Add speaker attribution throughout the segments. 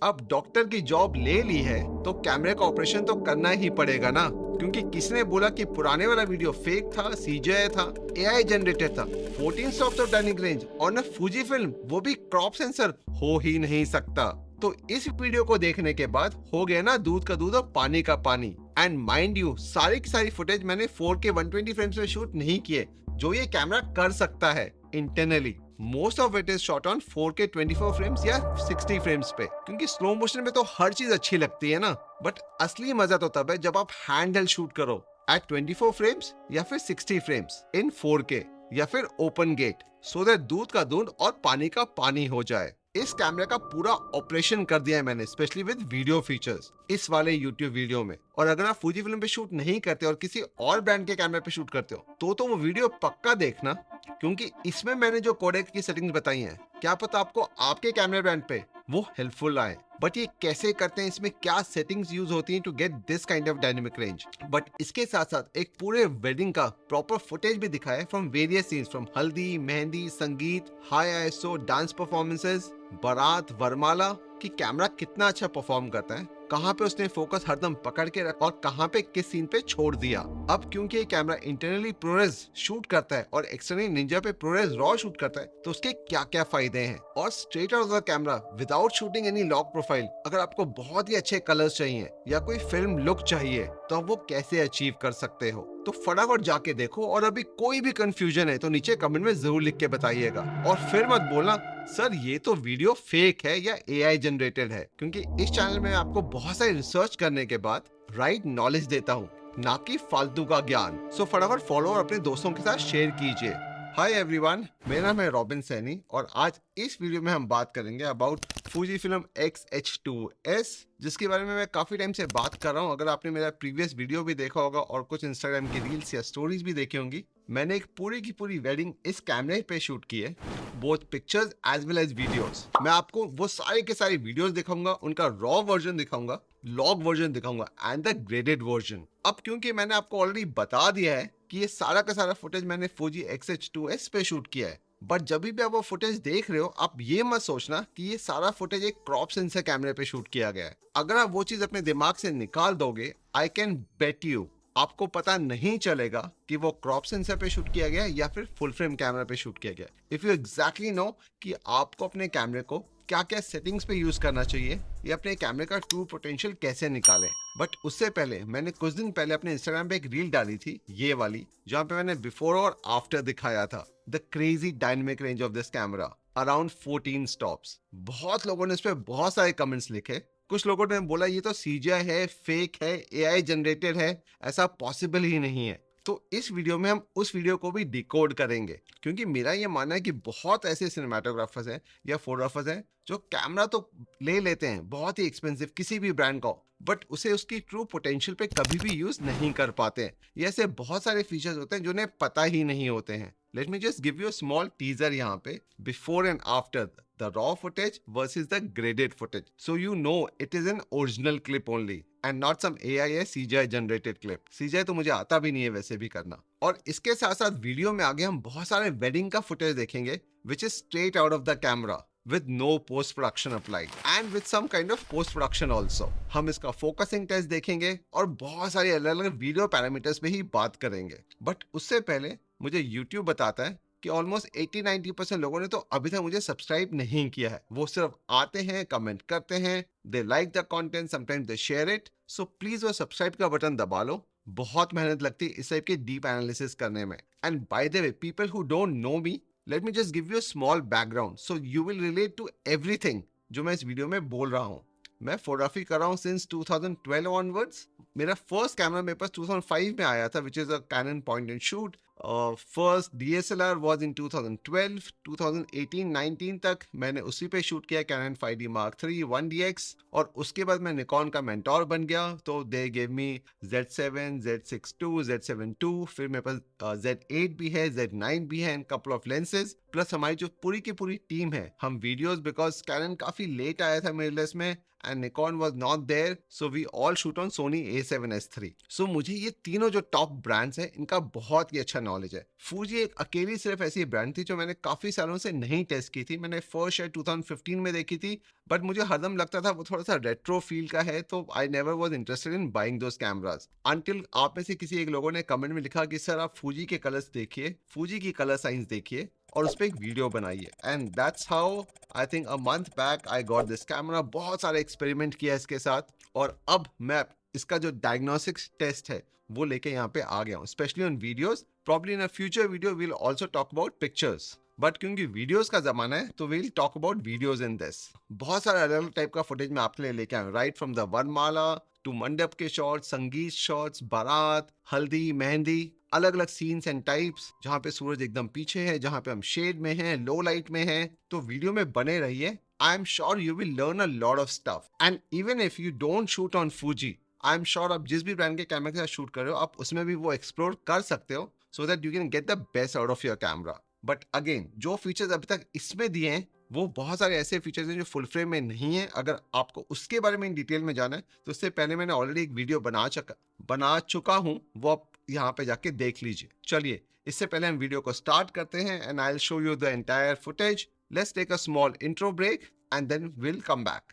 Speaker 1: अब डॉक्टर की जॉब ले ली है तो कैमरे का ऑपरेशन तो करना ही पड़ेगा ना, क्योंकि किसने बोला कि पुराने वाला वीडियो फेक था, सीजीआई था, एआई जनरेटेड था। 14 स्टॉप्स ऑफ टर्निंग रेंज और न फूजी फिल्म, वो भी क्रॉप सेंसर हो ही नहीं सकता। तो इस वीडियो को देखने के बाद हो गया ना दूध का दूध और पानी का पानी। एंड माइंड यू, सारी की सारी फुटेज मैंने 4K 120 फ्रेम्स में शूट नहीं किए, जो ये कैमरा कर सकता है internally. Most of it is shot on 4K 24 frames या 60 फ्रेम्स पे, क्योंकि स्लो मोशन में तो हर चीज अच्छी लगती है ना। बट असली मजा तो तब है जब आप हैंड हेल्ड शूट करो एट 24 फ्रेम्स या फिर 60 फ्रेम्स इन 4K या फिर ओपन गेट, सो दैट दूध का दूध और पानी का पानी हो जाए। इस कैमरे का पूरा ऑपरेशन कर दिया है मैंने, स्पेशली विद वीडियो फीचर्स इस वाले यूट्यूब वीडियो में। और अगर आप फूजी फिल्म पे शूट नहीं करते और किसी और ब्रांड के कैमरे पे शूट करते हो तो वो वीडियो पक्का देखना, क्योंकि इसमें मैंने जो कोडेक की सेटिंग्स बताई हैं, क्या पता आपको आपके कैमरे ब्रांड पे वो हेल्पफुल आए। बट ये कैसे करते हैं, इसमें क्या सेटिंग्स यूज होती हैं to get this kind of dynamic range. But इसके साथ साथ एक पूरे वेडिंग का प्रॉपर फुटेज भी दिखाया है फ्रॉम वेरियस सीन्स, फ्रॉम हल्दी, मेहंदी, संगीत, हाई आईएसओ, डांस परफॉर्मेंसेस, बारात, वरमाला, कि कैमरा कितना अच्छा परफॉर्म करता है, कहाँ पे उसने फोकस हरदम पकड़ के रखा और कहाँ पे किस सीन पे छोड़ दिया। अब क्योंकि ये कैमरा इंटरनली प्रोरेस शूट करता है और एक्सटर्नली निंजा पे प्रोरेस रॉ शूट करता है, तो उसके क्या क्या फायदे हैं। और straight out of the camera without shooting any lock profile, अगर आपको बहुत ही अच्छे कलर्स चाहिए या कोई फिल्म लुक चाहिए, तो आप वो कैसे अचीव कर सकते हो। तो फटाफट जाके देखो, और अभी कोई भी कंफ्यूजन है तो नीचे कमेंट में जरूर लिख के बताइएगा। और फिर मत बोलना सर ये तो वीडियो फेक है या एआई जनरेटेड है, क्योंकि इस चैनल में आपको बहुत सारी रिसर्च करने के बाद राइट नॉलेज देता हूँ, ना कि फालतू का ज्ञान। सो फटाफट फॉलो और अपने दोस्तों के साथ शेयर कीजिए। हाय एवरीवन, मेरा नाम है रॉबिन सैनी और आज इस वीडियो में हम बात करेंगे अबाउट फूजी फिल्म X-H2S, जिसके बारे में मैं काफ़ी टाइम से बात कर रहा हूँ। अगर आपने मेरा प्रीवियस वीडियो भी देखा होगा और कुछ इंस्टाग्राम की रील्स या स्टोरीज भी देखी होंगी, मैंने एक पूरी की पूरी वेडिंग इस कैमरे पे शूट की है, both pictures as well as videos. मैं आपको वो सारे के सारे वीडियोस दिखाऊंगा, उनका रॉ वर्जन दिखाऊंगा, लॉग वर्जन दिखाऊंगा एंड द ग्रेडेड वर्जन। अब क्योंकि मैंने आपको ऑलरेडी बता दिया है कि ये सारा का सारा फुटेज मैंने फूजी X-H2S पे शूट किया है, बट जब भी आप वो फुटेज देख रहे हो, आप ये मत सोचना कि ये सारा फुटेज एक क्रॉप सेंसर कैमरे पे शूट किया गया है। अगर आप वो चीज अपने दिमाग से निकाल दोगे, आई कैन बेट यू आपको पता नहीं चलेगा कि वो क्रॉप सेंसर पे शूट किया गया या फिर फुल फ्रेम कैमरा पे शूट किया गया। इफ यू एग्जैक्टली नो कि आपको अपने कैमरे को क्या क्या सेटिंग्स पे यूज करना चाहिए या अपने कैमरे का ट्रू पोटेंशियल कैसे निकालें। बट उससे पहले मैंने कुछ दिन पहले अपने इंस्टाग्राम पे एक रील डाली थी, ये वाली, जहाँ पे मैंने बिफोर और आफ्टर दिखाया था the crazy dynamic range of this camera, around 14 stops. बहुत लोगों ने इस पे बहुत सारे कमेंट्स लिखे। कुछ लोगों ने बोला ये तो सीजीआई है, फेक है, एआई जनरेटेड है, ऐसा पॉसिबल ही नहीं है। तो इस वीडियो में हम उस वीडियो को भी डिकोड करेंगे, क्योंकि मेरा ये मानना है कि बहुत ऐसे सिनेमाटोग्राफर्स हैं या फोटोग्राफर्स हैं जो कैमरा तो ले लेते हैं बहुत ही एक्सपेंसिव किसी भी ब्रांड का, बट उसे उसकी ट्रू पोटेंशियल पे कभी भी यूज नहीं कर पाते हैं। ये ऐसे बहुत सारे फीचर्स होते हैं जो उन्हें पता ही नहीं होते हैं। Late me just give you a small teaser यहाँ पे, before and after the raw footage versus the graded footage, so you know it is an original clip only and not some AI या CGI generated clip। CGI तो मुझे आता भी नहीं है वैसे भी करना। और इसके साथ साथ वीडियो में आगे हम बहुत सारे वेडिंग का फुटेज देखेंगे which is straight out of the camera with no post production applied and with some kind of post production also। हम इसका फोकसिंग टेस्ट देखेंगे और बहुत सारे अलग अलग वीडियो पैरामीटर्स पे ही बात करेंगे। बट उससे पहले मुझे YouTube बताता है कि ऑलमोस्ट 80-90% लोगों ने तो अभी तक मुझे सब्सक्राइब नहीं किया है। वो सिर्फ आते हैं, कमेंट करते हैं, they like the content, sometimes they share it. So please वो सब्सक्राइब का बटन दबा लो। बहुत मेहनत लगती है इस टाइप के डीप एनालिसिस करने में। And by the way, people who don't know me, let me just give you a small background so you will relate to everything जो मैं इस वीडियो में बोल रहा हूँ। मैं फोटोग्राफी कर रहा हूँ सिंस 2012 ऑनवर्ड्स। मेरा फर्स्ट कैमरा मेरे पास 2005 में आया था, which is a Canon point and shoot. First DSLR was in 2012। 2018-19 तक मैंने उसी पे शूट किया, cannon 5D Mark III 1DX। और उसके बाद मैं निकॉन का मेंटोर बन गया, तो they gave me Z7, Z6 II, Z7 II। फिर मेरे पास Z8 भी है, Z9 भी है and couple of lenses. Plus हमारी जो पूरी की पूरी टीम है, हम वीडियोस, बिकॉज कैनन काफी लेट आया था मेरे लिस्ट में and Nikon was not there, so we all shoot on Sony A7S III। so मुझे ये तीनों जो टॉप ब्रांड्स हैं इनका बहुत ही अच्छा नॉलेज है। फूजी एक अकेली सिर्फ ऐसी ब्रांड थी जो मैंने काफी सालों से नहीं टेस्ट की थी। मैंने फर्स्ट शायद 2015 में देखी थी, बट मुझे हरदम लगता था वो थोड़ा सा रेट्रो फील का है, तो I never was interested in buying those cameras until आप में से किसी एक लोगों ने कमेंट में लिखा कि सर आप फूजी के कलर्स देखिए, फूजी की कलर साइंस देखिए और उस पर एक वीडियो बनाइए। And that's how I think a month back I got this camera. बहुत सारे एक्सपेरिमेंट किया इसके साथ और अब मैं इसका जो डायग्नोस्टिक्स टेस्ट है वो लेके यहाँ पे आ गया हूँ, specially on videos. Probably in a future video will also talk about pictures, but क्योंकि वीडियोस का जमाना है तो will talk about videos in this. बहुत सारे अलग अलग टाइप का फुटेज मैं आपके लिए लेके आया हूँ, राइट फ्रॉम द वरमाला टू मंडप के शॉट्स, संगीत शॉट्स, बारात, हल्दी, मेहंदी, अलग अलग सीन्स एंड टाइप्स, जहाँ पे सूरज एकदम पीछे है, जहाँ पे हम शेड में हैं, लो लाइट में हैं। तो वीडियो में बने रहिए। I am sure you will learn a lot of stuff. And even if you don't shoot on Fuji, I am sure आप जिस भी ब्रांड के कैमरे के साथ शूट कर रहे हो आप उसमें भी वो एक्सप्लोर कर सकते हो, सो that you can get the best out of your camera. But again जो फीचर्स अभी तक इसमें दिए हैं वो बहुत सारे ऐसे फीचर्स हैं जो फुल फ्रेम में नहीं है। अगर आपको उसके बारे में डिटेल में जाना है तो उससे पहले मैंने ऑलरेडी एक वीडियो बना चुका हूँ, वो आप यहाँ पे जाके देख लीजिए। चलिए इससे पहले हम वीडियो को स्टार्ट करते हैं and I will show you the entire footage. Let's take a small intro break and then will come back.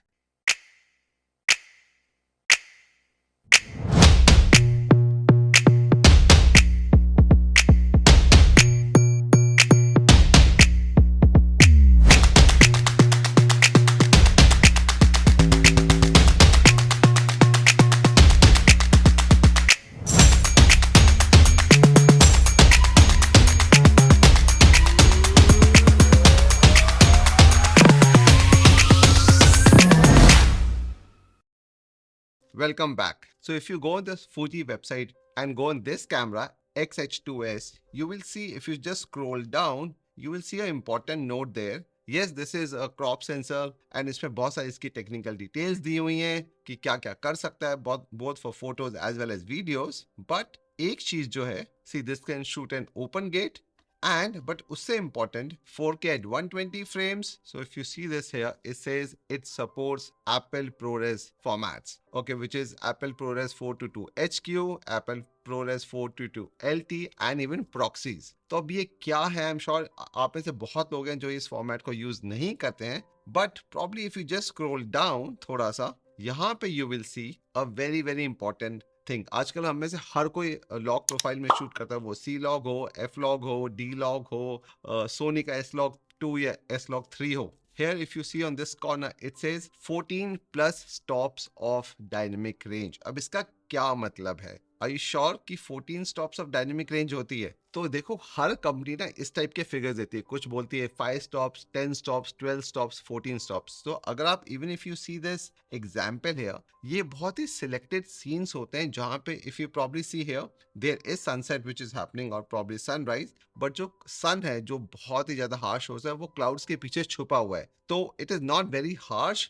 Speaker 1: Welcome back. So if you go on the Fuji website and go on this camera XH2S, you will see, if you just scroll down, you will see an important note there. Yes, this is a crop sensor and इसमें बहुत सारी इसकी technical details दी हुई हैं कि क्या क्या कर सकता है, both for photos as well as videos. But एक चीज जो है, see this can shoot an open gate and but उससे important 4K at 120 frames. So if you see this here, it says it supports Apple ProRes formats, okay, which is Apple ProRes 422 HQ, Apple ProRes 422 LT and even proxies. तो अब ये क्या है, I'm sure आप में से बहुत लोग हैं जो इस फॉर्मेट को यूज नहीं करते हैं, but probably if you just scroll down थोड़ा सा, यहाँ पे you will see a very very important thing. आजकल हम में से हर कोई लॉग प्रोफाइल में शूट करता है, वो सी लॉग हो, एफ लॉग हो, डी लॉग हो, सोनी का एस लॉग 2 या एस लॉग 3 हो। Here if you see on this corner it says 14 plus stops of dynamic range. अब इसका क्या मतलब है? Are you sure कि 14 stops of dynamic range होती है? तो देखो हर कंपनी ना इस टाइप के फिगर्स देती है, कुछ बोलती है 5 stops, 10 stops, 12 stops, 14 stops. तो अगर आप even if you see this example here, ये बहुत ही selected scenes होते हैं जहाँ पे if you probably see here there is sunset which is happening or probably sunrise, but जो sun है जो बहुत ही ज्यादा harsh होता है वो clouds के पीछे छुपा हुआ है, तो it is not very harsh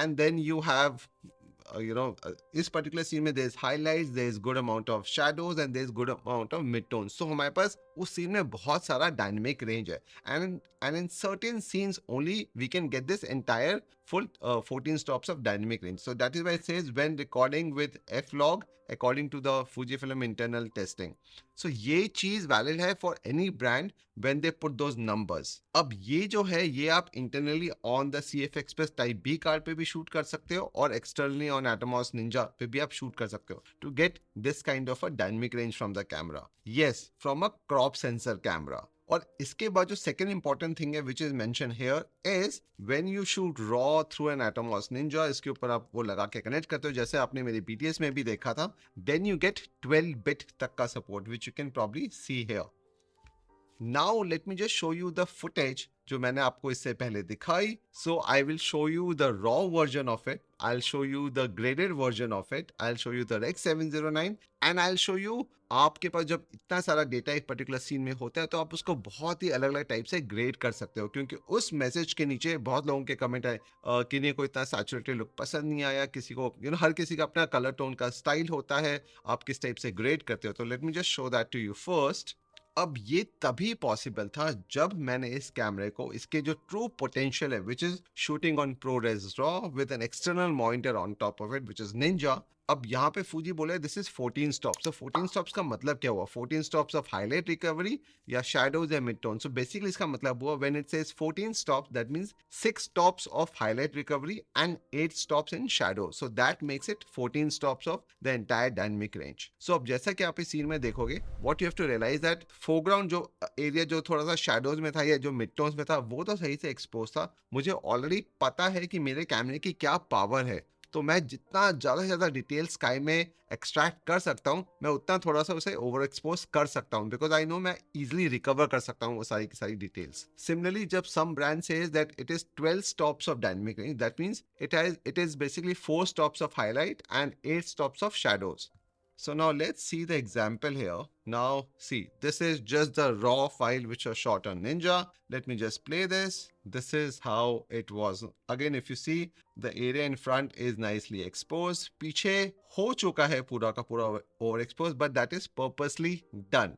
Speaker 1: and then you have इस पर्टिकुलर सीन में there is highlights, there is good amount of shadows and there is good amount of midtones. So हमारे पास उस सीन में बहुत सारा डायनेमिक रेंज है and in certain scenes only we can get this entire full 14 stops of dynamic range. So that is why it says when recording with F-Log according to the Fujifilm internal testing. So ये चीज valid है for any brand when they put those numbers. अब ये जो है ये आप internally on the CF Express Type B card पे भी शूट कर सकते हो और externally on Atomos Ninja पे भी आप शूट कर सकते हो to get this kind of a dynamic range from the camera. Yes, from a crop sensor camera. और इसके बाद जो सेकेंड इंपॉर्टेंट थिंग है which is mention here is when you shoot raw through an Atomos Ninja, इसके ऊपर आप वो लगा के कनेक्ट करते हो जैसे आपने मेरी BTS में भी देखा था, देन यू गेट 12 बिट तक का support which you can probably see here. Now let me just show you the footage जो मैंने आपको इससे पहले दिखाई। So I will show you the raw version of it, I will show you the graded version of it, I will show you the Rec 709 and I will show you आपके पास जब इतना सारा डेटा एक particular scene में होता है तो आप उसको बहुत ही अलग अलग टाइप से ग्रेड कर सकते हो, क्योंकि उस मैसेज के नीचे बहुत लोगों के कमेंट आए किन्हीं को इतना सैचुरेटेड लुक पसंद नहीं आया, किसी को हर किसी का अपना कलर टोन का स्टाइल होता है, आप किस टाइप से ग्रेड करते हो। तो let me just show that to you first. अब ये तभी पॉसिबल था जब मैंने इस कैमरे को इसके जो ट्रू पोटेंशियल है which is shooting on ProRes RAW with an external monitor on top of it which is Ninja, अब यहाँ पे फूजी बोले दिस इज 14 स्टॉप्स। तो 14 स्टॉप्स का मतलब क्या हुआ? 14 स्टॉप्स ऑफ हाईलाइट रिकवरी या शैडोज या मिड टोन। सो बेसिकली इसका मतलब हुआ when it says 14 stops that means 6 stops of highlight recovery and 8 stops in shadow. So that makes it 14 stops of the entire dynamic range. So अब जैसा कि आप इस सीन में देखोगे, what you have to realise that foreground जो area जो थोड़ा सा शैडोज में था या जो मिड टोन्स में था वो तो सही से एक्सपोज था। मुझे ऑलरेडी पता है कि मेरे कैमरे की क्या पावर है, तो मैं जितना ज़्यादा से ज़्यादा डिटेल स्काई में एक्सट्रैक्ट कर सकता हूँ, मैं उतना थोड़ा सा उसे ओवर एक्सपोज कर सकता हूँ, बिकॉज आई नो मैं इजिली रिकवर कर सकता हूँ वो सारी की सारी डिटेल्स। सिमिलरली जब some brand says that it is 12 stops of dynamic range, that means it is basically 4 stops of highlight and 8 stops of shadows. So now let's see the example here. Now see, this is just the raw file which was shot on Ninja. Let me just play this. This is how it was. Again, if you see, the area in front is nicely exposed. पीछे हो चुका है पूरा का पूरा overexposed, but that is purposely done.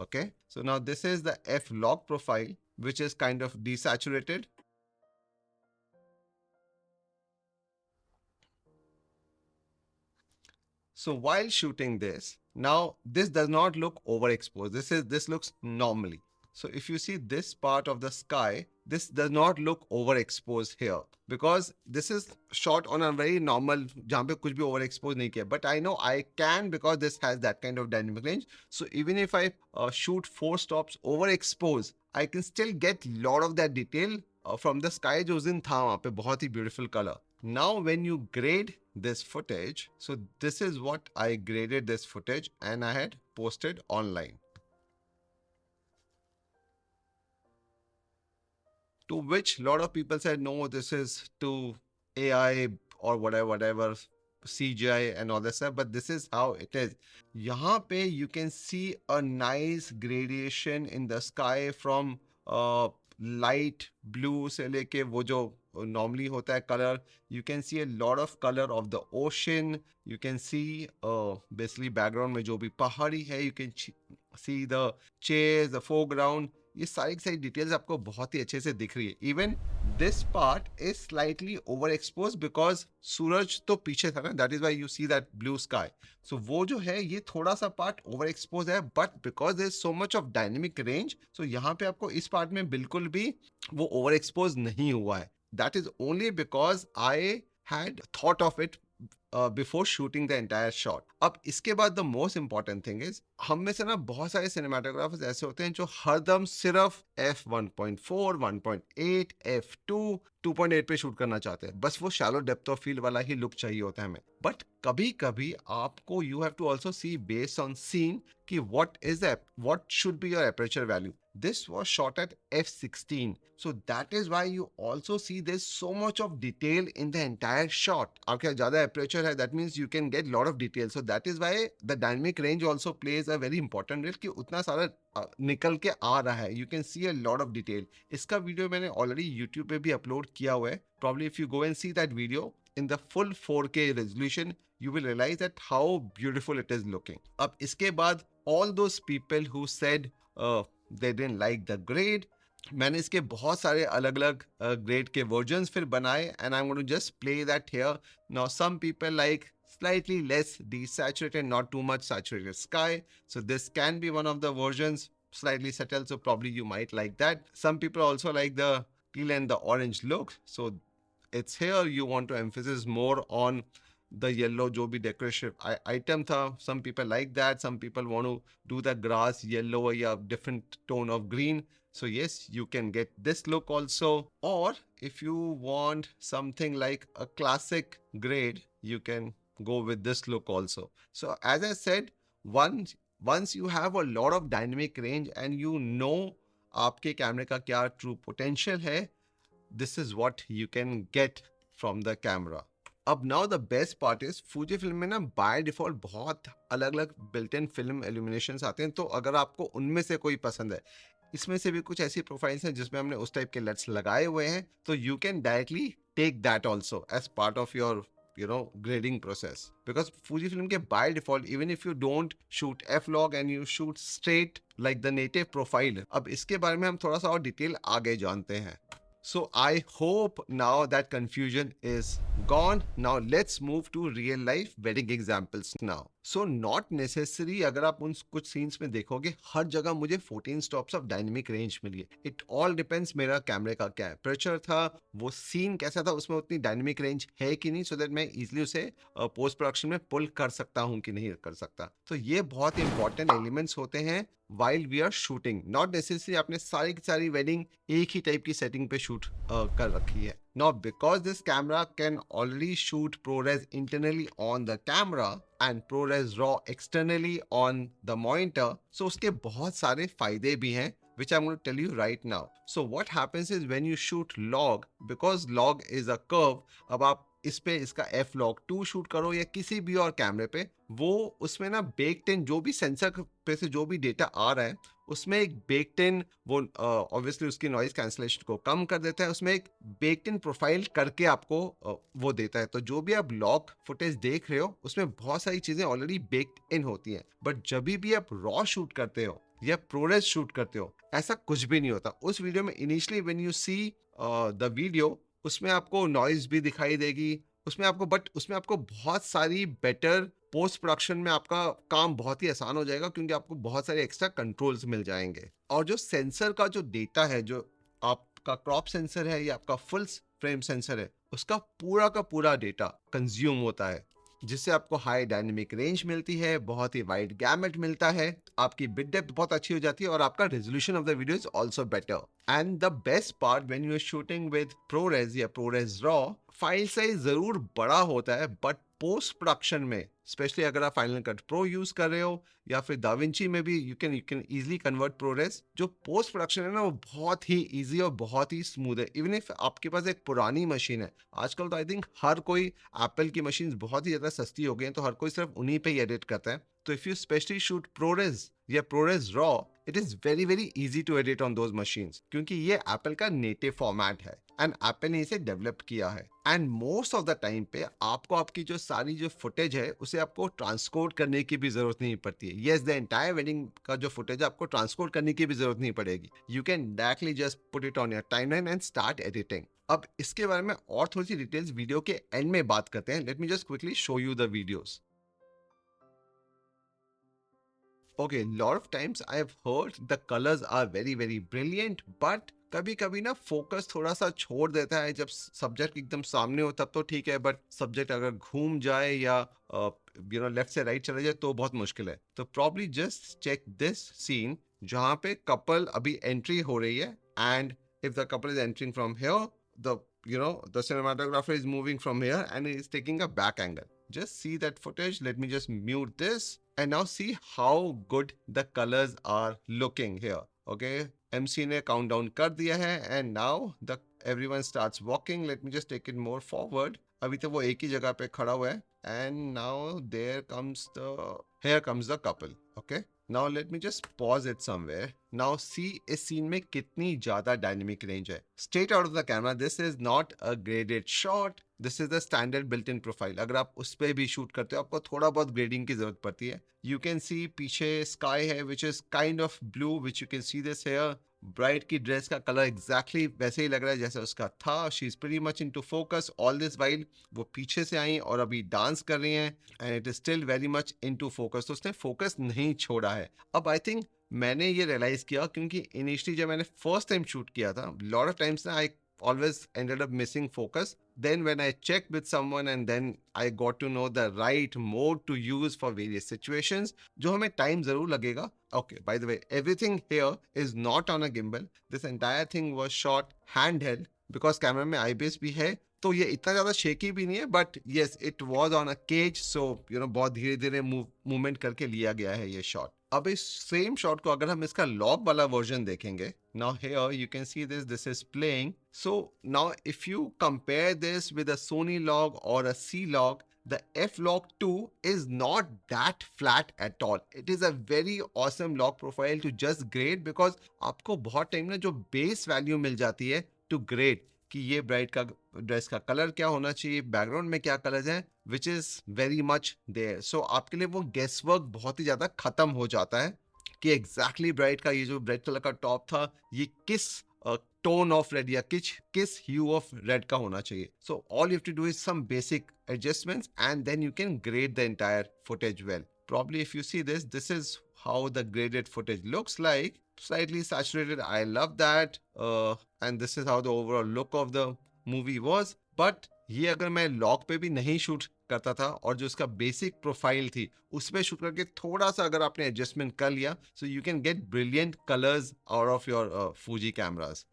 Speaker 1: Okay. So now this is the F-log profile, which is kind of desaturated. So while shooting this, now this does not look overexposed. This looks normally. So if you see this part of the sky, this does not look overexposed here because this is shot on a very normal जहाँ पे कुछ भी overexposed नहीं किया. But I know I can because this has that kind of dynamic range. So even if I shoot 4 stops overexposed, I can still get lot of that detail from the sky जो उस दिन था वहाँ पे बहुत ही beautiful color. Now when you grade this footage, so this is what I graded this footage and I had posted online. To which a lot of people said, no, this is too AI or whatever, CGI and all that stuff, but this is how it is. यहाँ पे you can see a nice gradation in the sky from light blue से लेके वो जो normally होता है color, you can see a lot of color of the ocean. You can see basically background में जो भी पहाड़ी है, you can see the chairs, the foreground. ये सारी की सारी डिटेल्स आपको बहुत ही अच्छे से दिख रही है. Even this part is slightly over expose because सूरज तो पीछे था ना, that is why you see that blue sky. So वो जो है ये थोड़ा सा पार्ट ओवर एक्सपोज है, but because there is so much of dynamic range, so यहाँ पे आपको इस पार्ट में बिल्कुल भी वो ओवर एक्सपोज नहीं हुआ है. That is only because I had thought of it before shooting the entire shot. अब इसके बाद the most important thing is, हम में से ना बहुत सारे सिनेमाटोग्राफर्स ऐसे होते हैं जो हरदम सिर्फ f1.4, 1.8, f2, 2.8 पे शूट करना चाहते हैं. बस वो शैलो डेप्थ ऑफ फील्ड वाला ही लुक चाहिए होता है हमें. बट कभी कभी आपको you have to also see based on scene कि what should be your aperture value. This was shot at f16, so that is why you also see there's so much of detail in the entire shot. आपके ज़्यादा aperture है, that means you can get lot of detail. So that is why the dynamic range also plays a very important role कि उतना सारा निकल के आ रहा है. You can see a lot of detail. इसका वीडियो मैंने already YouTube पे भी अपलोड किया हुआ है. Probably if you go and see that video in the full 4K resolution, you will realize that how beautiful it is looking. अब इसके बाद all those people who said they didn't like the grade, मैंने इसके बहुत सारे अलग अलग grade के वर्जन्स फिर बनाए and I'm going to just play that here. Now some people like slightly less desaturated, not too much saturated sky, so this can be one of the versions, slightly settled, so probably you might like that. Some people also like the teal and the orange look, so it's here you want to emphasize more on the yellow जो भी decoration item था. Some people like that, some people want to do the grass yellow या different tone of green. So yes, you can get this look also, or if you want something like a classic grade, you can go with this look also. So as I said, once you have a lot of dynamic range and you know आपके कैमरे का क्या true potential है, this is what you can get from the camera. अब now the best part is, Fuji film में ना by default बहुत अलग अलग बिल्ट इन फिल्म एल्यूमिनेशंस आते हैं. तो अगर आपको उनमें से कोई पसंद है, इसमें से भी कुछ ऐसी प्रोफाइल्स हैं जिसमें हमने उस टाइप के लेट्स लगाए हुए हैं, तो you can directly take that also as part of your grading process. Because Fujifilm के by default, even if you don't shoot f-log and you shoot straight like the native profile, अब इसके बारे में हम थोड़ा सा और डिटेल आगे जानते हैं. So I hope now that confusion is gone. Now let's move to real life wedding examples now. So not necessary, अगर आप उन कुछ सीन्स में देखोगे हर जगह मुझे 14 स्टॉप्स ऑफ डायनेमिक रेंज मिली है. इट ऑल डिपेंड्स मेरा कैमरे का क्या अपर्चर था, वो सीन कैसा था, उसमें उतनी डायनेमिक रेंज है कि नहीं, सो दैट मैं इजीली उसे पोस्ट प्रोडक्शन में पुल कर सकता हूँ कि नहीं कर सकता. तो ये बहुत इंपॉर्टेंट एलिमेंट्स होते हैं while we are shooting. Not necessarily आपने सारी की सारी वेडिंग एक ही टाइप की सेटिंग पे शूट कर रखी है. Now because this camera can already shoot ProRes internally on the camera and ProRes RAW externally on the monitor, so उसके बहुत सारे फायदे भी हैं which I'm going to tell you right now. So what happens is when you shoot log, because log is a curve, अब आप इस पे इसका f log 2 शूट करो या किसी भी और कैमरे पे, वो उसमें ना बेक्ड इन जो भी सेंसर पे से जो भी डेटा आ रहा है उसमें एक बेक्ड इन वो ऑब्वियसली उसकी नॉइज कैंसलेशन को कम कर देता है, उसमें एक बेक्ड इन प्रोफाइल करके आपको वो देता है. तो जो भी आप लॉग फुटेज देख रहे हो उसमें बहुत सारी चीजें ऑलरेडी बेक्ड इन होती हैं. बट जब भी आप रॉ शूट करते हो या प्रोरेस शूट करते हो ऐसा कुछ भी नहीं होता. उस वीडियो में initially when you see the video उसमें आपको नॉइज भी दिखाई देगी, उसमें आपको बहुत सारी बेटर पोस्ट प्रोडक्शन में आपका काम बहुत ही आसान हो जाएगा क्योंकि आपको बहुत सारे एक्स्ट्रा कंट्रोल्स मिल जाएंगे. और जो सेंसर का जो डेटा है, जो आपका क्रॉप सेंसर है या आपका फुल फ्रेम सेंसर है, उसका का पूरा डेटा कंज्यूम होता है, जिससे आपको हाई डायनेमिक रेंज मिलती है, बहुत ही वाइड गैमेट मिलता है, आपकी बिट डेप्थ बहुत अच्छी हो जाती है और आपका resolution of the video is also better. And the best part when you are shooting with ProRes या ProRes RAW, फाइल साइज जरूर बड़ा होता है बट पोस्ट प्रोडक्शन में स्पेशली अगर आप फाइनल कट प्रो यूज कर रहे हो या फिर दाविंची में भी you can easily convert ProRes. जो पोस्ट प्रोडक्शन है ना वो बहुत ही इजी और बहुत ही स्मूथ है. इवन इफ आपके पास एक पुरानी मशीन है, आजकल तो आई थिंक हर कोई एप्पल की मशीन बहुत ही ज्यादा सस्ती हो गई है तो हर कोई सिर्फ उन्हीं पे ही एडिट करता है. तो if you specially shoot ProRes या ProRes RAW, it is very very easy to edit on those machines क्योंकि ये एप्पल का नेटिव फॉर्मेट है एंड एप्पल ने इसे डेवलप किया है. And most of the time पे आपको आपकी जो सारी जो फुटेज है उसे आपको ट्रांसकोड करने की भी जरूरत नहीं पड़ती है. येस, द एंटायर वेडिंग का जो फुटेज है आपको ट्रांसकोड करने की भी जरूरत नहीं पड़ेगी. You can directly just put it on your timeline and start editing. अब इसके बारे में और थोड़ी सी डिटेल्स वीडियो के एंड में बात करते हैं. Late me just quickly show you the videos. Okay, lot of times I have heard the colors are very very brilliant, but कभी कभी ना फोकस थोड़ा सा छोड़ देता है. जब सब्जेक्ट एकदम सामने हो तब तो ठीक है, बट सब्जेक्ट अगर घूम जाए या लेफ्ट से राइट चले जाए तो बहुत मुश्किल है. तो probably just check this scene जहाँ पे कपल अभी एंट्री हो रही है and if the couple is entering from here, the cinematographer is moving from here and is taking a back angle. Just see that footage. Let me just mute this and now see how good the colors are looking here. Okay, MC ने countdown कर दिया है and now the everyone starts walking. Let me just take it more forward. अभी तो वो एक ही जगह पे खड़ा हुआ है and now here comes the couple. Okay, now let me just pause it somewhere. Now see इस सीन में कितनी ज्यादा डायनेमिक रेंज है. Straight out of the camera, this is not a graded shot. This is the standard built-in profile. अगर आप उस पर भी शूट करते हो आपको थोड़ा बहुत ग्रेडिंग की जरूरत पड़ती है. You can see पीछे sky है which is kind of blue, which you can see this here. Bride की ड्रेस का कलर एग्जैक्टली वैसे ही लग रहा है जैसे उसका था. She is pretty much into focus all this while. वो पीछे से आई और अभी डांस कर रही हैं and it is still very much into focus. तो उसने फोकस नहीं छोड़ा है. अब आई थिंक मैंने ये रियलाइज किया क्योंकि इनिशियली जब मैंने फर्स्ट टाइम शूट किया था, लॉट ऑफ टाइम्स ना आई always ended up missing focus. Then when I checked with someone and then I got to know the right mode to use for various situations, जो हमें time जरूर लगेगा. Okay, by the way, everything here is not on a gimbal. This entire thing was shot handheld because camera में IBIS भी है तो ये इतना ज़्यादा शेकी भी नहीं है. But yes, it was on a cage, so बहुत धीरे धीरे मूवमेंट करके लिया गया है ये शॉट. अब इस सेम शॉट को अगर हम इसका लॉग वाला वर्जन देखेंगे, now here you can see this is playing. So now if you compare this with a Sony log or a C log, the F-Log2 is not that flat at all. It is a very awesome log profile to just grade because आपको बहुत time ना जो base value मिल जाती है to grade कि ये bride का dress का कलर क्या होना चाहिए, बैकग्राउंड में क्या कलर्स हैं, which is very much there. So आपके लिए वो गेस वर्क बहुत ही ज़्यादा खत्म हो जाता है कि एग्जैक्टली ब्राइड का ये जो ब्राइड कलर का टॉप था ये किस टोन ऑफ रेड या किस ह्यू ऑफ रेड का होना चाहिए. So all you have to do is some basic adjustments and then you can grade the entire footage well. Probably if you see this is how the graded footage looks like. Slightly saturated, I love that. And this is how the overall look of the movie was. But ये अगर मैं log पे भी नहीं shoot करता था और जो इसका बेसिक प्रोफाइल थी उसमें शूट करके थोड़ा सा अगर आपने एडजस्टमेंट कर लिया, so you can get brilliant colours out of your Fuji cameras.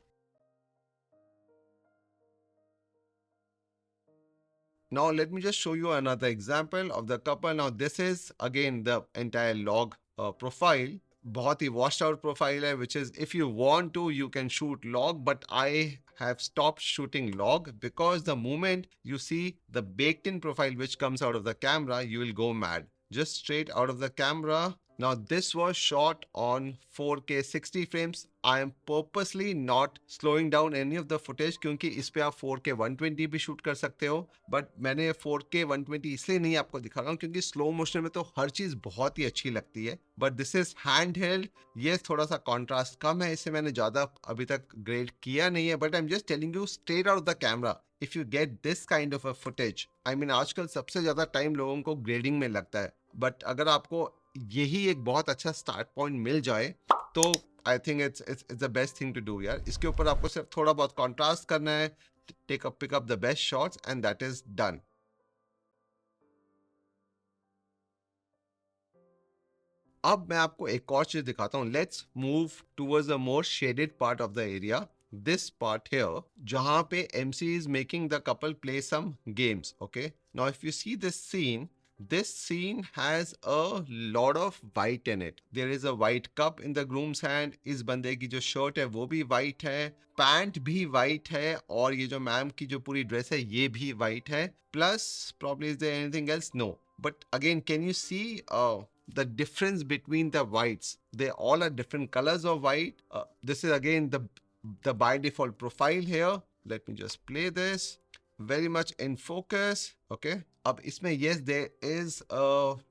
Speaker 1: Now let me just show you another example of the couple. Now this is again the entire log profile. बहुत ही washed out profile है, which is if you want to you can shoot log, but I have stopped shooting log because the moment you see the baked in profile which comes out of the camera, you will go mad. Just straight out of the camera. Now this was shot on 4K 60 frames. I am purposely not slowing down any of the footage क्योंकि इस पे आप 4K 120 भी shoot कर सकते हो, but मैंने 4K 120 इसलिए नहीं आपको दिखा रहा हूँ क्योंकि स्लो मोशन में तो हर चीज़ बहुत ही अच्छी लगती है, but this is hand held. ये थोड़ा सा कॉन्ट्रास्ट कम है, इसे मैंने ज़्यादा अभी तक ग्रेड किया नहीं है, but I am just telling you straight out of the camera if you get this kind of a footage. I mean आजकल सबसे ज़्यादा टाइम लोगों को ग्रेडिंग में लगता है, बट अगर आपको यही एक बहुत अच्छा स्टार्ट पॉइंट मिल जाए तो I think it's the best thing to do यार. इसके ऊपर आपको सिर्फ थोड़ा बहुत कॉन्ट्रास्ट करना है, pick up the best shots and that is done. अब मैं आपको एक और चीज दिखाता हूँ. Let's move towards a more shaded part of the area. This part here, जहाँ पे MC is making the couple play some games. Okay. Now if you see this scene has a lot of white in it. There is a white cup in the groom's hand. इस बंदे की जो shirt है वो भी white है, pant भी white है, और ये जो मैम की जो पूरी ड्रेस है ये भी white है. Plus, probably is there anything else? No. But again, can you see the difference between the whites? They all are different colors of white. This is again the by default profile here. Let me just play this. Very much in focus. Okay. अब इसमें yes there is a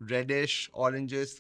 Speaker 1: reddish oranges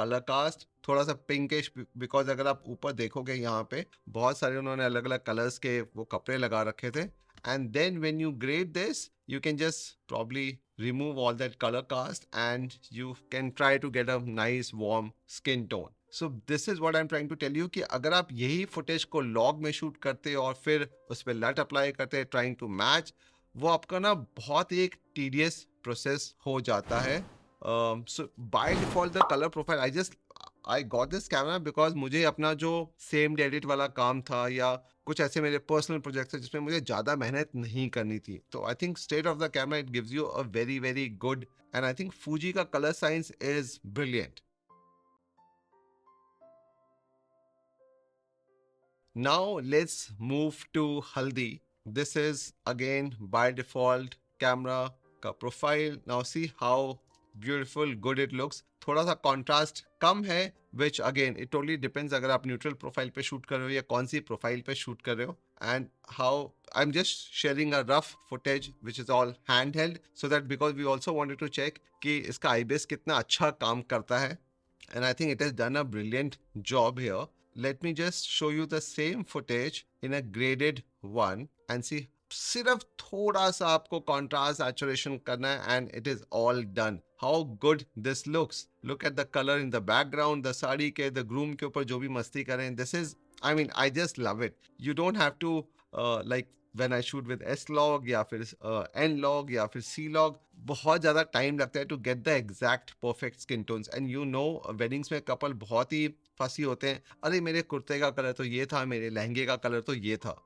Speaker 1: color cast, थोड़ा सा pinkish, because अगर आप ऊपर देखोगे यहाँ पे बहुत सारे उन्होंने अलग अलग कलर्स के वो कपड़े लगा रखे थे. And then when you grade this, you can just probably remove all that color cast and you can try to get a nice warm skin tone. So this is what I'm trying to tell you कि अगर आप यही footage को log में shoot करते और फिर उस पर लट अप्लाई करते ट्राइंग टू मैच, वो आपका ना बहुत ही एक टीडियस प्रोसेस हो जाता है. So by default the colour profile I got this camera because मुझे अपना जो सेम एडिट वाला काम था या कुछ ऐसे मेरे पर्सनल प्रोजेक्ट्स हैं जिसमें मुझे ज़्यादा मेहनत नहीं करनी थी, तो I think state of the camera it gives you a very very good, and I think Fuji का colour science is brilliant. Now let's move to Haldi. This is again by default camera का profile. Now see how beautiful, good it looks. थोड़ा सा contrast कम है, which again it totally depends अगर आप neutral profile पे shoot कर रहे हो या कौन सी profile पे shoot कर रहे हो, and how I'm just sharing a rough footage which is all handheld so that because we also wanted to check कि इसका IBIS कितना अच्छा काम करता है, and I think it has done a brilliant job here. Let me just show you the same footage in a graded one and see. सिर्फ थोड़ा सा आपको contrast saturation करना है and it is all done. How good this looks. Look at the color in the background. The sari के the groom के ऊपर जो भी मस्ती करें. This is, I mean, I just love it. You don't have to like when I shoot with S log या फिर N log या फिर C log, बहुत ज़्यादा टाइम लगता है to get the exact perfect skin tones. And you know weddings में couple बहुत ही फंसी होते हैं, अरे मेरे कुर्ते का कलर तो ये था, मेरे लहंगे का कलर तो ये था.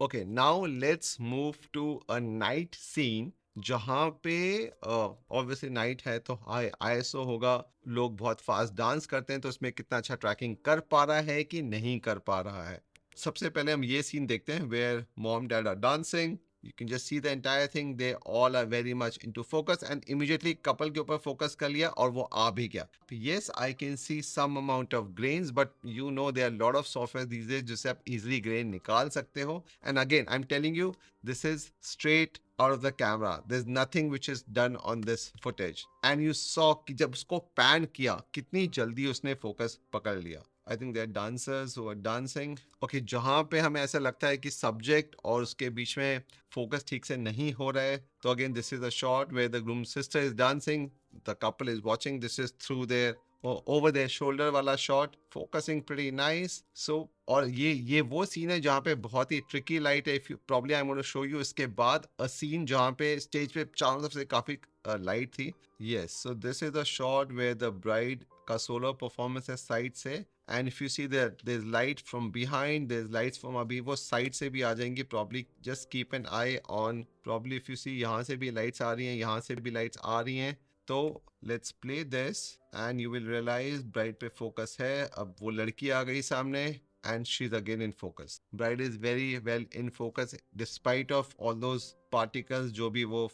Speaker 1: Okay, now let's move to a night scene जहाँ पे ऑब्वियसली नाइट है तो ISO होगा, लोग बहुत फास्ट डांस करते हैं, तो उसमें कितना अच्छा ट्रैकिंग कर पा रहा है कि नहीं कर पा रहा है. सबसे पहले हम ये सीन देखते हैं where mom dad are dancing. You can just see the entire thing. They all are very much into focus and immediately couple के ऊपर focus कर लिया और वो आ भी गया. Yes, I can see some amount of grains, but you know there are a lot of software these days जिससे आप easily grain निकाल सकते हो. And again, I'm telling you, this is straight out of the camera. There's nothing which is done on this footage. And you saw कि जब उसको pan किया कितनी जल्दी उसने focus पकड़ लिया. I think there are dancers who are dancing. Okay, जहाँ पे हमें ऐसा लगता है कि subject और उसके बीच में focus ठीक से नहीं हो रहा है, तो again this is a shot where the groom's sister is dancing, the couple is watching, this is through their over their shoulder वाला shot, focusing pretty nice. So और ये वो सीन है जहाँ पे बहुत ही tricky light है. If you probably I'm going to show you इसके बाद a scene जहाँ पे stage पे चारों तरफ से काफी light थी. Yes, so this is the shot where the bride का solo performance है side से. And if you see that there's light from behind, there's lights from अभी वो side से भी आ जाएंगी. Probably just keep an eye on. Probably if you see यहाँ से भी lights आ रही हैं, यहाँ से भी lights आ रही हैं. तो let's play this and you will realize bride पे focus है. अब वो लड़की आ गई सामने and she's again in focus. Bride is very well in focus despite of all those particles जो भी वो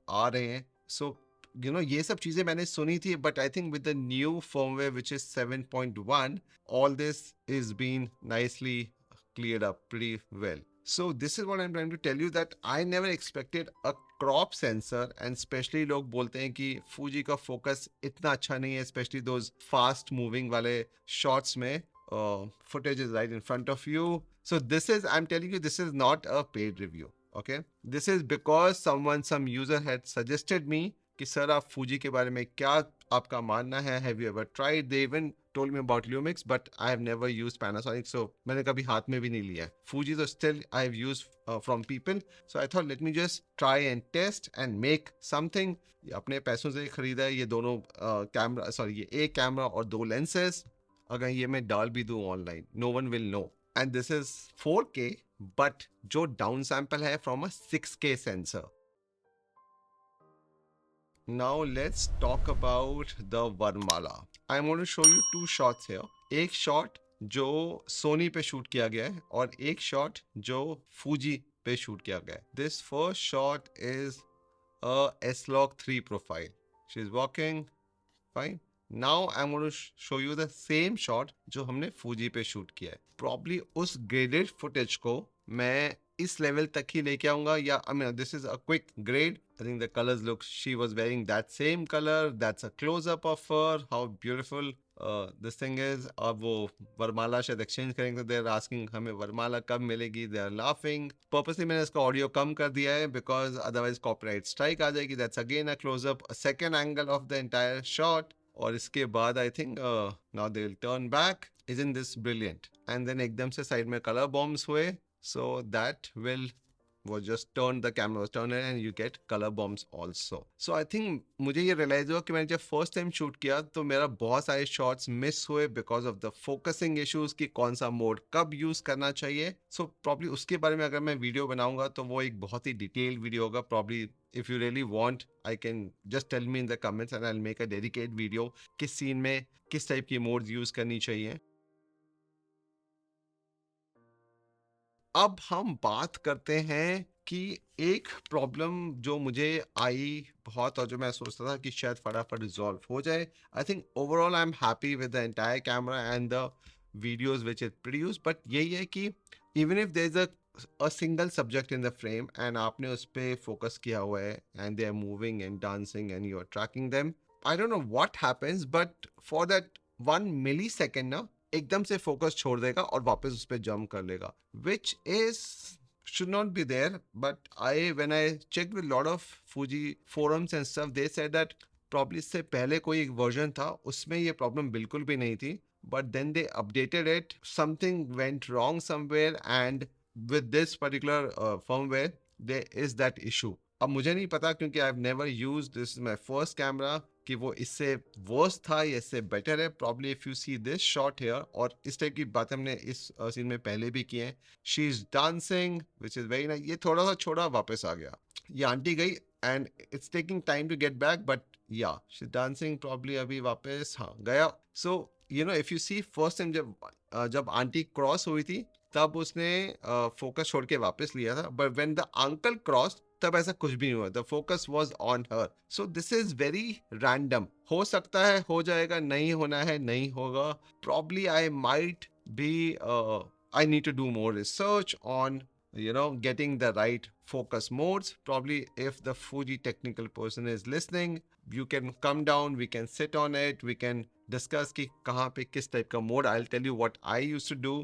Speaker 1: आ रहे हैं. So you know ये सब चीजें मैंने सुनी थी, but I think with the new firmware which is 7.1 all this is being nicely cleared up pretty well. So this is what I'm trying to tell you, that I never expected a crop sensor, and especially लोग बोलते हैं कि Fuji का focus इतना अच्छा नहीं है, especially those fast moving वाले shots में footage is right in front of you. So this is, I'm telling you, this is not a paid review. Okay, this is because some user had suggested me कि sir आप Fuji के बारे में क्या आपका मानना है, have you ever tried? They even told me about Lumix, but I have never used Panasonic, so मैंने कभी हाथ में भी नहीं लिया. Fuji तो still I have used from people, so I thought let me just try and test and make something. अपने पैसों से खरीदा है ये दोनों कैमरा, सॉरी ये एक कैमरा और दो लेंसेज. अगर ये मैं डाल भी दूँ online, no one will know. And this is 4K, but जो डाउन सैंपल है from a 6K sensor. Now let's talk about the Varmala. I'm going to show you two shots here. एक shot जो Sony पे shoot किया गया है और एक shot जो Fuji पे शूट किया गया है. This first shot is a S-Log3 profile. She's walking, fine. Now I'm going to show you the same shot जो हमने Fuji पे शूट किया है. Probably उस graded footage को मैं इस लेवल तक ही लेके आऊंगा, या I mean this is a quick grade. I think the colors look, she was wearing that same color. That's a close-up of her. How beautiful this thing is. अब वो वरमाला शायद exchange करेंगे. They're asking हमें वरमाला कब मिलेगी. They're laughing. Purposely मैंने इसका audio कम कर दिया है because otherwise copyright strike आ जाएगी. That's again a close-up, a second angle of the entire shot. और इसके बाद I think now they'll turn back. Isn't this brilliant? And then एकदम से side में color bombs हुए. So that will just turn the camera, turn it and you get color bombs also. So I think मुझे ये realize हुआ कि मैंने जब first time shoot किया तो मेरा बहुत सारे shots miss हुए because of the focusing issues कि कौन सा mode कब use करना चाहिए. So probably उसके बारे में अगर मैं video बनाऊंगा तो वो एक बहुत ही detailed video होगा. Probably if you really want, I can just tell me in the comments and I'll make a dedicated video किस scene में किस type की modes use करनी चाहिए. अब हम बात करते हैं कि एक प्रॉब्लम जो मुझे आई बहुत और जो मैं सोचता था कि शायद फटाफट रिजॉल्व हो जाए. I think overall I am happy with the entire camera and the videos which it produce. But यही है कि even if there is a single subject in the frame and आपने उस पर फोकस किया हुआ है and they are moving and dancing and you are tracking them, I don't know what happens, but for that 1 millisecond ना एकदम से focus छोड़ देगा और वापस उस पर जंप कर लेगा, which is should not be there. But when I checked with lot of Fuji forums and stuff, they said that probably इससे पहले कोई एक वर्जन था उसमें ये प्रॉब्लम बिल्कुल भी नहीं थी, but then they updated it, something went wrong somewhere and with this particular firmware there is that issue. अब मुझे नहीं पता क्योंकि I've never used, this is my first camera, कि वो इससे वर्स था या इससे बेटर है. Probably if you see this shot here, और इस टाइप की बात हमने इस सीन में पहले भी की हैं. She is dancing which is very nice. ये थोड़ा सा छोड़ा वापस आ गया, ये आंटी गई and it's taking time to get back, but yeah she is dancing. Probably अभी वापस हाँ गया. So you know if you see first time जब आंटी क्रॉस हुई थी तब उसने फोकस छोड़ के वापस लिया था, but when the uncle cross तब ऐसा कुछ भी नहीं हुआ. The focus was on her. So this is very random. हो सकता है हो जाएगा, नहीं होना है नहीं होगा. Probably I might be I need to do more research on getting the right focus modes. Probably if the Fuji technical person is listening, you can come down, we can sit on it, we can discuss कि कहाँ पे किस type का mode. I'll tell you what I used to do,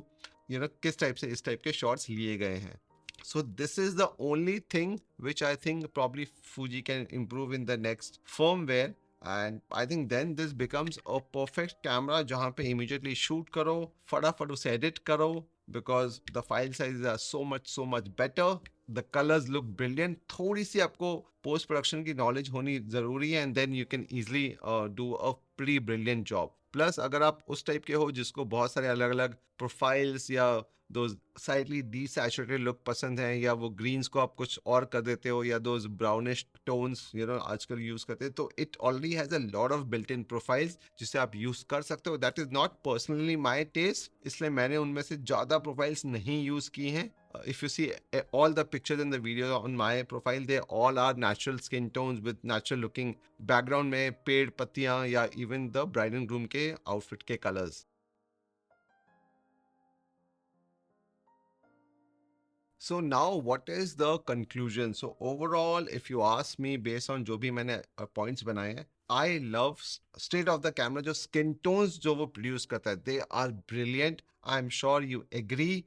Speaker 1: किस type से इस type के shots लिए गए हैं. So this is the only thing which I think probably Fuji can improve in the next firmware. And I think then this becomes a perfect camera जहाँ पे immediately shoot करो, फटाफट उसे edit करो, because the file sizes are so much better. The colors look brilliant. थोड़ी सी आपको post production की knowledge होनी जरूरी है, and then you can easily do a pretty brilliant job. Plus अगर आप उस टाइप के हो जिसको बहुत सारे अलग अलग प्रोफाइल्स या दो साइडली डीसैचुरेटेड लुक पसंद है, या वो ग्रीन्स को आप कुछ और कर देते हो, या दो ब्राउनिश टोन्स आजकल यूज करते हैं, तो it already has a lot of built in profiles जिसे आप यूज कर सकते हो. That is not personally my taste, इसलिए मैंने उनमें से ज़्यादा प्रोफाइल्स नहीं यूज की हैं. If you see all the pictures in the video on my profile, they all are natural skin tones with natural looking background में पेड़ पत्तियां या even the bride and groom के outfit के colors. So now what is the conclusion? So overall, if you ask me based on जो भी मैंने points बनाए हैं, I love state of the camera. जो skin tones जो वो produce करता है, they are brilliant. I'm sure you agree.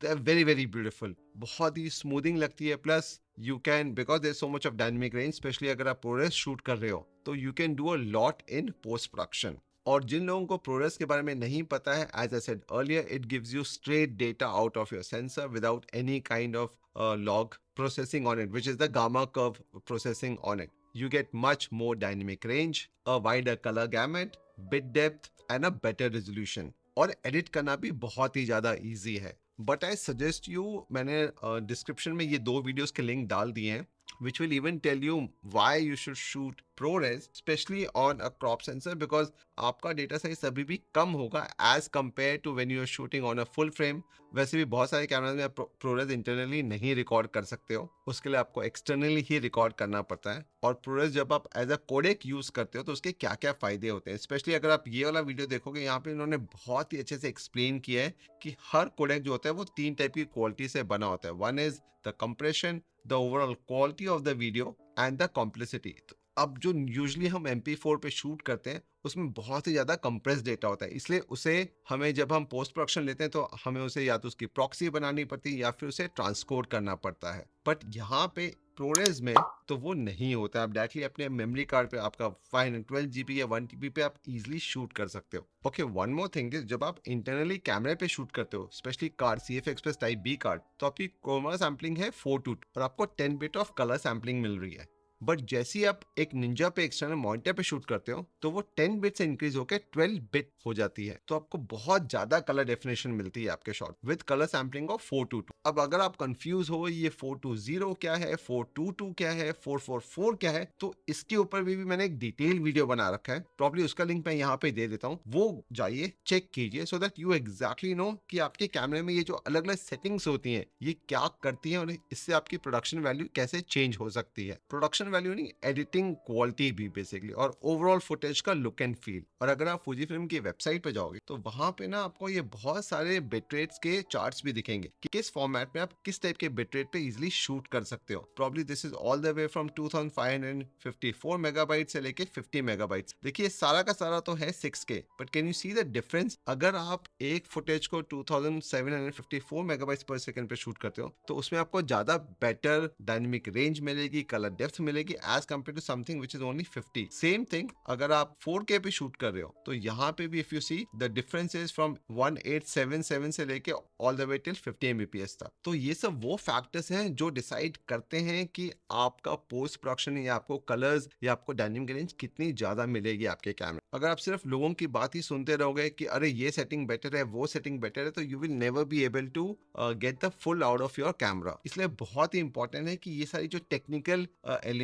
Speaker 1: They're very beautiful. बहुत ही smoothing लगती है. Plus you can, because there's so much of dynamic range, especially अगर आप ProRes shoot कर रहे हो, तो you can do a lot in post production. और जिन लोगों को ProRes के बारे में नहीं पता है, as I said earlier, it gives you straight data out of your sensor without any kind of log processing on it, which is the gamma curve processing on it. You get much more dynamic range, a wider color gamut, bit depth and a better resolution. और edit करना भी बहुत ही ज़्यादा easy है. But I suggest you, मैंने description में ये दो videos के link डाल दिए हैं, which will even tell you why you should shoot ProRes, especially on a crop sensor, because आपका data size अभी भी कम होगा as compared to when you are shooting on a full frame. वैसे भी बहुत सारे कैमराज में आप ProRes इंटरनली नहीं रिकॉर्ड कर सकते हो, उसके लिए आपको एक्सटर्नली ही रिकॉर्ड करना पड़ता है. और ProRes जब आप एज अ कोडेक यूज करते हो तो उसके क्या क्या फायदे होते हैं, स्पेशली अगर आप ये वाला वीडियो देखोगे, यहाँ पे इन्होंने बहुत ही अच्छे से एक्सप्लेन किया है कि हर कोडेक जो होता है वो तीन टाइप की क्वालिटी से बना होता है. One is the compression, the overall quality of the video and the complexity. अब जो यूजुअली हम MP4 पे शूट करते हैं उसमें बहुत ही ज़्यादा कंप्रेस डेटा होता है, इसलिए उसे हमें जब हम पोस्ट प्रोडक्शन लेते हैं तो हमें उसे या तो उसकी प्रॉक्सी बनानी पड़ती है या फिर उसे ट्रांसकोड करना पड़ता है. बट यहाँ पे ProRes में तो वो नहीं होता. आप डायरेक्टली अपने मेमोरी कार्ड पे आपका 512 GB या 1 TB पे आप इजीली शूट कर सकते हो. Okay, one more thing is, जब आप इंटरनली कैमरे पे शूट करते हो, specially card CF Express Type B card, तो आपकी क्रोमा सैम्पलिंग है 4:2 और आपको 10 बिट ऑफ कलर सैम्पलिंग मिल रही है. बट जैसे ही आप एक निंजा पे एक्सटर्नल मॉनिटर पे शूट करते हो तो वो 10 बिट से इंक्रीज होकर 12 बिट हो जाती है, तो आपको बहुत ज्यादा कलर डेफिनेशन मिलती है आपके shot with colour sampling of 4:2. अब अगर आप कंफ्यूज हो ये 4:20 क्या है, 4:22 क्या है, 4:44 क्या है, तो इसके ऊपर भी मैंने एक डिटेल वीडियो बना रखा है, प्रॉब्ली उसका लिंक मैं यहाँ पे दे देता हूँ, वो जाइए चेक कीजिए, so that you exactly know कि आपके कैमरे में ये जो अलग अलग सेटिंग्स होती हैं ये क्या करती हैं और इससे आपकी प्रोडक्शन वैल्यू कैसे चेंज हो सकती है. प्रोडक्शन वैल्यू नहीं, एडिटिंग क्वालिटी भी बेसिकली, और ओवरऑल फुटेज का लुक एंड फील. और अगर आप फूजी फिल्म की वेबसाइट पे जाओगे तो वहां पे ना आपको ये बहुत सारे बिट रेट्स के चार्ट्स भी दिखेंगे कि किस फॉर्मेट में आप किस टाइप के बिट रेट पे इजीली शूट कर सकते हो. Probably this is all the way from 2554 megabyte से लेके 50 मेगाबाइट. देखिए सारा का सारा तो है 6K, but can you see the difference. अगर आप एक फुटेज को 2754 मेगाबाइट्स पर सेकंड पे शूट करते हो तो उसमें आपको ज्यादा बेटर डायनेमिक रेंज मिलेगी, कलर डेप्थ मिलेगी as compared to something which is only 50. Same thing अगर आप 4K पे शूट कर रहे हो तो यहाँ पे भी if you see the difference is from 1877 से लेके all the way till 50 Mbps तक. तो ये सब वो फैक्टर्स हैं जो डिसाइड करते हैं कि आपका पोस्ट प्रोडक्शन या आपको कलर्स या आपको डायनेमिक रेंज कितनी ज्यादा मिलेगी आपके कैमरे. अगर आप सिर्फ लोगों की बात ही सुनते रहोगे कि अरे ये सेटिंग बेटर है, वो सेटिंग बेटर है, तो you will never be able to get the full out of your camera. इसलिए बहुत ही इंपॉर्टेंट है कि ये सारी जो टेक्निकल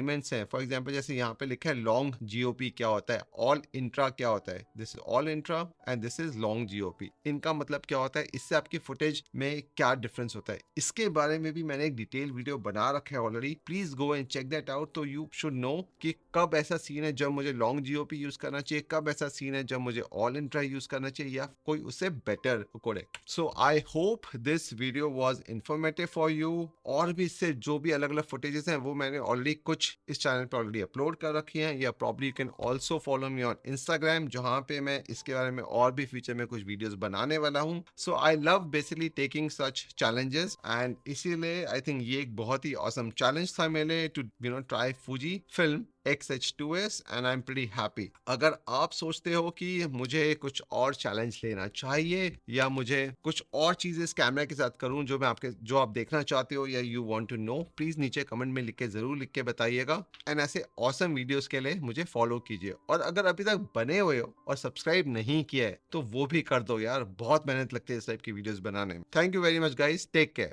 Speaker 1: एलिमेंट्स हैं, फॉर एग्जांपल जैसे यहाँ पे लिखा है लॉन्ग जीओपी क्या होता है, ऑल इंट्रा क्या होता है, this is all intra and this is long GOP, इनका मतलब क्या होता है, इससे आपकी फुटेज में क्या डिफरेंस होता है, इसके बारे में भी मैंने एक डिटेल वीडियो बना रखा है already, please go and check that out. तो यू शुड नो कि कब ऐसा सीन है जब मुझे लॉन्ग जीओपी यूज करना चाहिए, कब ऐसा सीन है जब मुझे ऑल इंट्रा यूज करना चाहिए या कोई उससे better codec. So I hope this video was informative for you. और भी इससे जो भी अलग अलग फुटेजेस हैं वो मैंने ऑलरेडी कुछ इस चैनल पर ऑलरेडी अपलोड कर रखी हैं, या probably you can also follow me on Instagram, जहां पे मैं इसके बारे में और भी फ्यूचर में कुछ वीडियोस बनाने वाला हूं। So I love basically taking such challenges and इसीलिए आई थिंक ये एक बहुत ही ऑसम चैलेंज था मेरे लिए to try Fujifilm XH2S and I am pretty happy. अगर आप सोचते हो कि मुझे कुछ और चैलेंज लेना चाहिए या मुझे कुछ और चीजें इस कैमरा के साथ करूं जो आप देखना चाहते हो या you want to know, please नीचे कमेंट में जरूर लिख के बताइएगा। एंड ऐसे ऑसम वीडियोस के लिए मुझे फॉलो कीजिए, और अगर अभी तक बने हुए हो और सब्सक्राइब नहीं किया है तो वो भी कर दो यार, बहुत मेहनत लगती है इस टाइप की वीडियोस बनाने में। Thank you very much guys, take care.